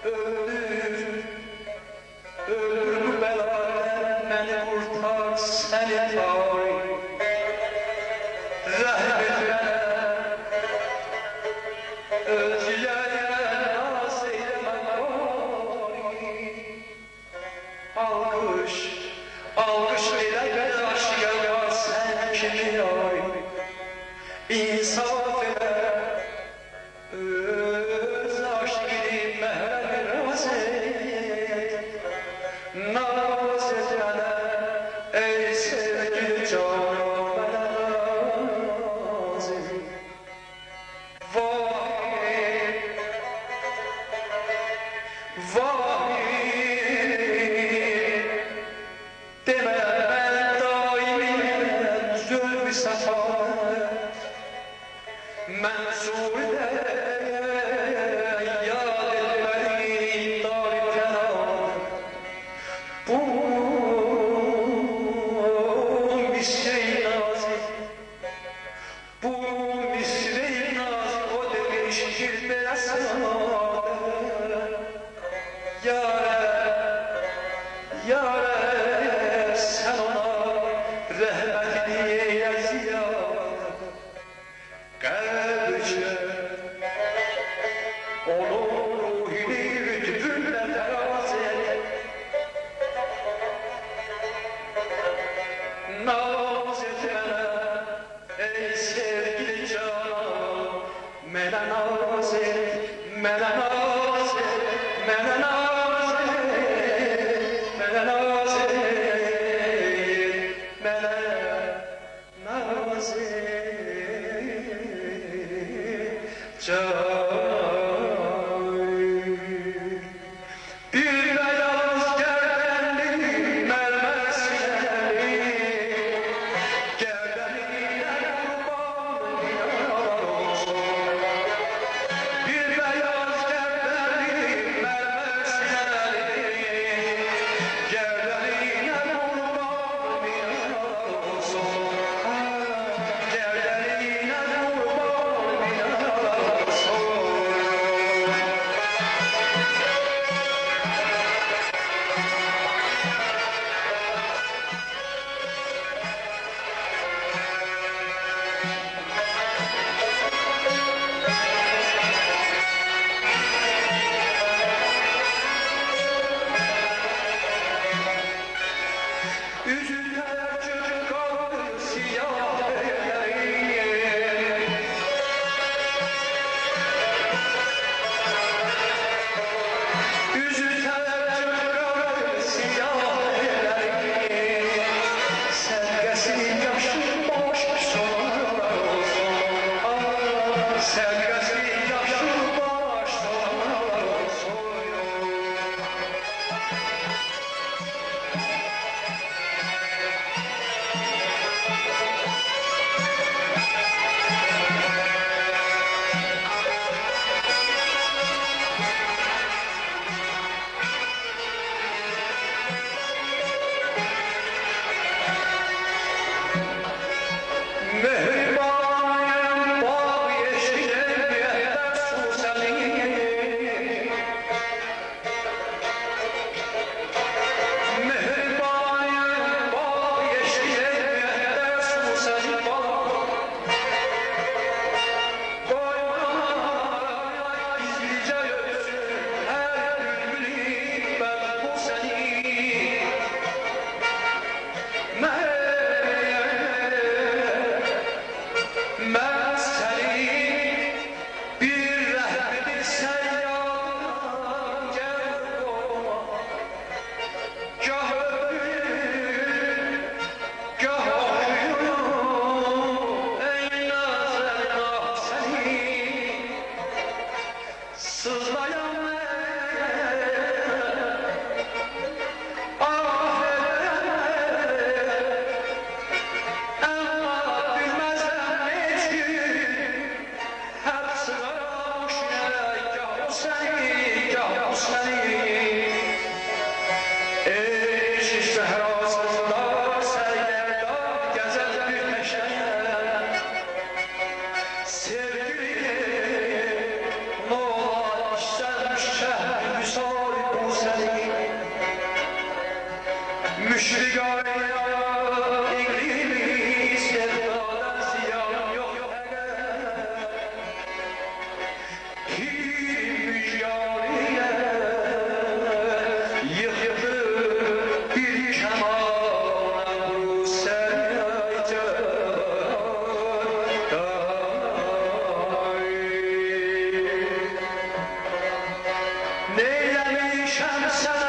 Öldür, öldür bu beladan beni kurtar seni tarih. Rahmet bana, özlüğe naz eyleme tarih. Alkış, alkış elə bir aşka var sen kimi ay. İnsaf elə, öz aşkini məhrəm raz et. Naz edənə, ey sevgili canım mənə naz et. Vay, vay, demə mən daimim zülmü səfalət. Mənsurdə yad etməli dar fənad. Bu misri nazik, bu misri nazik o demiştir belasada. Yâre sen ona rahmetini eyle ziyade. Kalbıca onun ruhini lütfunla teraz et. Naz etmene ey sevgili canım, mənə naz et, mənə naz et, mənə naz et, mənə naz et, mənə naz et, canım. Bir beyaz gerdenli mermer sineli, gerdenine kurban yar olsun. Bir beyaz gerdenli mermer Müşrik ayağına İngiliz sevdadan ziyan yok Pir müjganiye yıktı bir kemana bu serayca Neylemişem sen